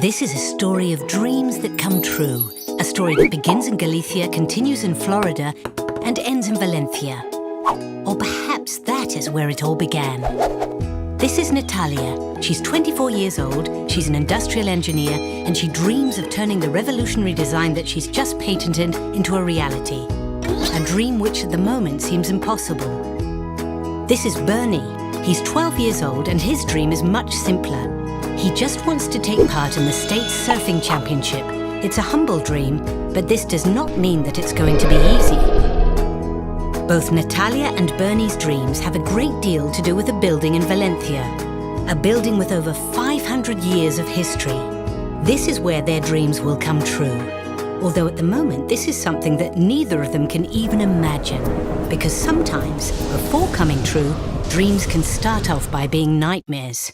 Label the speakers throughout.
Speaker 1: This is a story of dreams that come true. A story that begins in Galicia, continues in Florida, and ends in Valencia. Or perhaps that is where it all began. This is Natalia. She's 24 years old, she's an industrial engineer, and she dreams of turning the revolutionary design that she's just patented into a reality. A dream which at the moment seems impossible. This is Bernie. He's 12 years old and his dream is much simpler. He just wants to take part in the state's surfing championship. It's a humble dream, but this does not mean that it's going to be easy. Both Natalia and Bernie's dreams have a great deal to do with a building in Valencia, a building with over 500 years of history. This is where their dreams will come true. Although at the moment, this is something that neither of them can even imagine, because sometimes, before coming true, dreams can start off by being nightmares.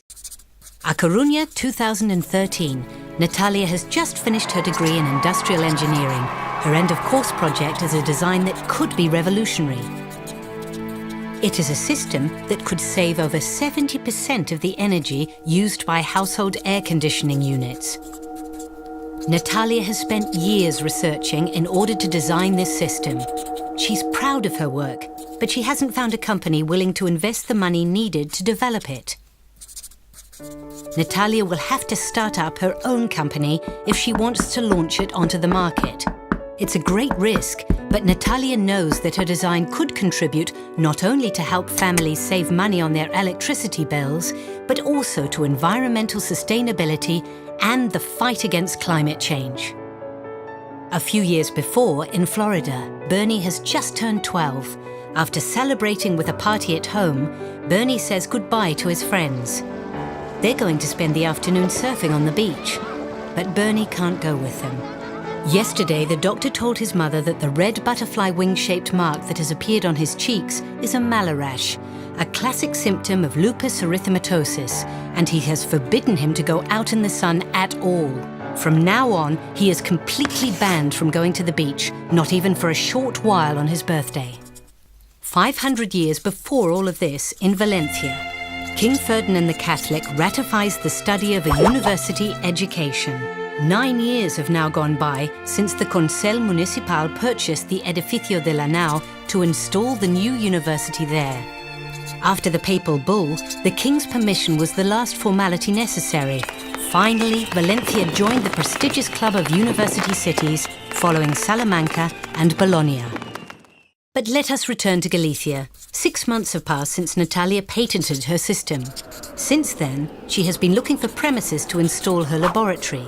Speaker 1: A Caronia 2013, Natalia has just finished her degree in industrial engineering. Her end-of-course project is a design that could be revolutionary. It is a system that could save over 70% of the energy used by household air conditioning units. Natalia has spent years researching in order to design this system. She's proud of her work, but she hasn't found a company willing to invest the money needed to develop it. Natalia will have to start up her own company if she wants to launch it onto the market. It's a great risk, but Natalia knows that her design could contribute not only to help families save money on their electricity bills, but also to environmental sustainability and the fight against climate change. A few years before, in Florida, Bernie has just turned 12. After celebrating with a party at home, Bernie says goodbye to his friends. They're going to spend the afternoon surfing on the beach, but Bernie can't go with them. Yesterday, the doctor told his mother that the red butterfly wing-shaped mark that has appeared on his cheeks is a malarash, a classic symptom of lupus erythematosus, and he has forbidden him to go out in the sun at all. From now on, he is completely banned from going to the beach, not even for a short while on his birthday. 500 years before all of this, in Valencia, King Ferdinand the Catholic ratifies the study of a university education. 9 years have now gone by since the Consell Municipal purchased the Edificio de la Nau to install the new university there. After the papal bull, the king's permission was the last formality necessary. Finally, Valencia joined the prestigious club of university cities, following Salamanca and Bologna. But let us return to Galicia. 6 months have passed since Natalia patented her system. Since then, she has been looking for premises to install her laboratory.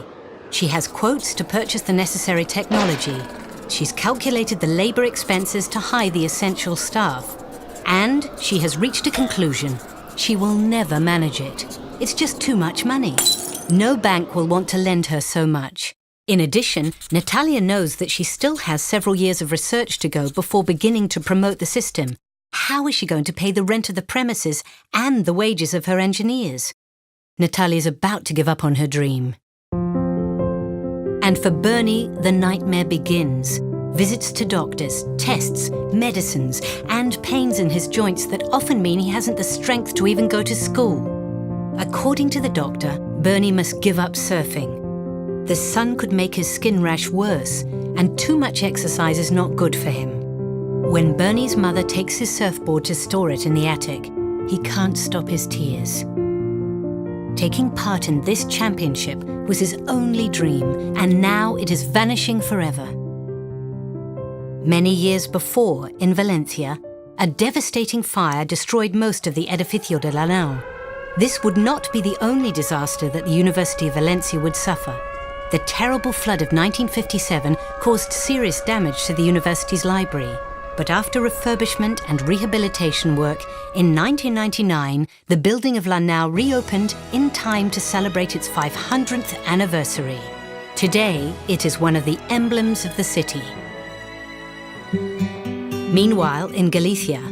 Speaker 1: She has quotes to purchase the necessary technology. She's calculated the labour expenses to hire the essential staff. And she has reached a conclusion. She will never manage it. It's just too much money. No bank will want to lend her so much. In addition, Natalia knows that she still has several years of research to go before beginning to promote the system. How is she going to pay the rent of the premises and the wages of her engineers? Natalia's about to give up on her dream. And for Bernie, the nightmare begins. Visits to doctors, tests, medicines, and pains in his joints that often mean he hasn't the strength to even go to school. According to the doctor, Bernie must give up surfing. The sun could make his skin rash worse, and too much exercise is not good for him. When Bernie's mother takes his surfboard to store it in the attic, he can't stop his tears. Taking part in this championship was his only dream, and now it is vanishing forever. Many years before, in Valencia, a devastating fire destroyed most of the Edificio de la Nau. This would not be the only disaster that the University of Valencia would suffer. The terrible flood of 1957 caused serious damage to the university's library. But after refurbishment and rehabilitation work, in 1999, the building of La Nau reopened in time to celebrate its 500th anniversary. Today, it is one of the emblems of the city. Meanwhile, in Galicia,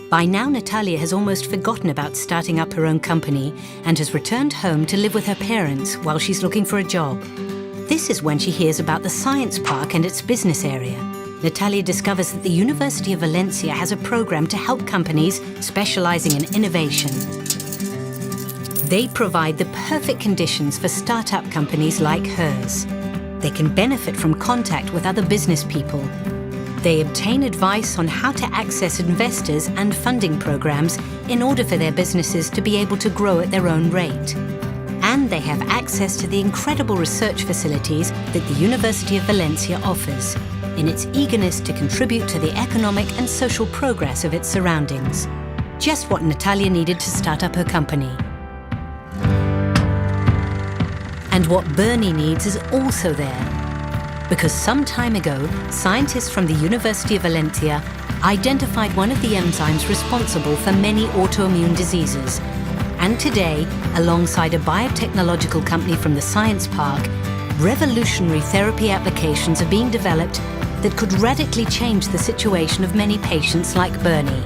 Speaker 1: by now Natalia has almost forgotten about starting up her own company and has returned home to live with her parents while she's looking for a job. This is when she hears about the science park and its business area. Natalia discovers that the University of Valencia has a program to help companies specializing in innovation. They provide the perfect conditions for startup companies like hers. They can benefit from contact with other business people. They obtain advice on how to access investors and funding programs in order for their businesses to be able to grow at their own rate. And they have access to the incredible research facilities that the University of Valencia offers, in its eagerness to contribute to the economic and social progress of its surroundings. Just what Natalia needed to start up her company. And what Bernie needs is also there. Because some time ago, scientists from the University of Valencia identified one of the enzymes responsible for many autoimmune diseases. And today, alongside a biotechnological company from the Science Park, revolutionary therapy applications are being developed that could radically change the situation of many patients like Bernie.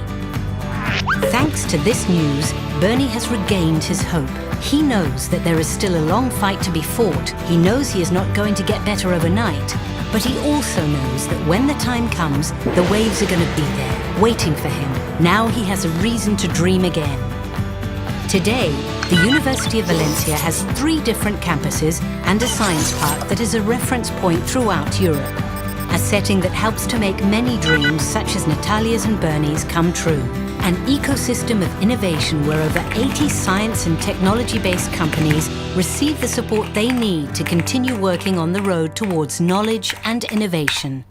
Speaker 1: Thanks to this news, Bernie has regained his hope. He knows that there is still a long fight to be fought. He knows he is not going to get better overnight. But he also knows that when the time comes, the waves are going to be there, waiting for him. Now he has a reason to dream again. Today, the University of Valencia has 3 different campuses and a science park that is a reference point throughout Europe. A setting that helps to make many dreams, such as Natalia's and Bernie's, come true. An ecosystem of innovation where over 80 science and technology-based companies receive the support they need to continue working on the road towards knowledge and innovation.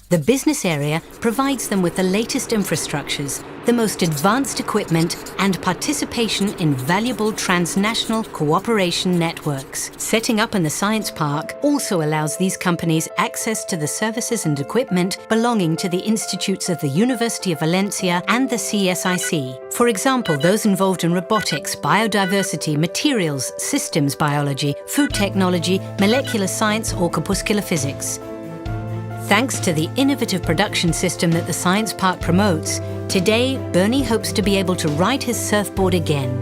Speaker 1: The business area provides them with the latest infrastructures, the most advanced equipment, and participation in valuable transnational cooperation networks. Setting up in the Science Park also allows these companies access to the services and equipment belonging to the institutes of the University of Valencia and the CSIC. For example, those involved in robotics, biodiversity, materials, systems biology, food technology, molecular science, or corpuscular physics. Thanks to the innovative production system that the Science Park promotes, today Bernie hopes to be able to ride his surfboard again.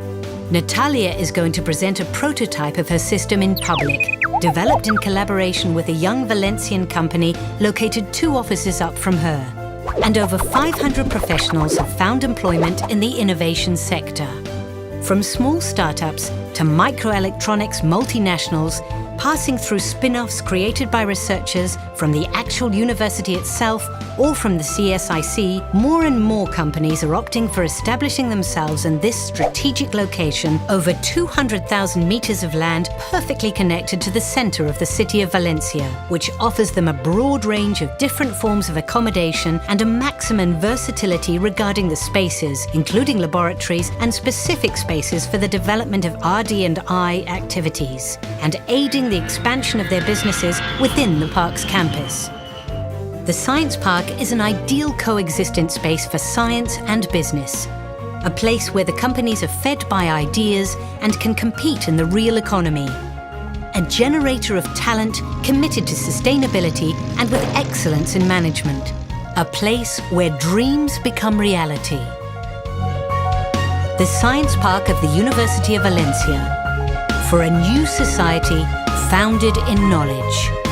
Speaker 1: Natalia is going to present a prototype of her system in public, developed in collaboration with a young Valencian company located 2 offices up from her. And over 500 professionals have found employment in the innovation sector. From small startups to microelectronics multinationals, passing through spin-offs created by researchers from the actual university itself or from the CSIC, more and more companies are opting for establishing themselves in this strategic location, over 200,000 meters of land perfectly connected to the center of the city of Valencia, which offers them a broad range of different forms of accommodation and a maximum versatility regarding the spaces, including laboratories and specific spaces for the development of R&D&i activities, and aiding the expansion of their businesses within the park's campus. The Science Park is an ideal coexistence space for science and business, a place where the companies are fed by ideas and can compete in the real economy, a generator of talent committed to sustainability and with excellence in management, a place where dreams become reality. The Science Park of the University of Valencia, for a new society founded in knowledge.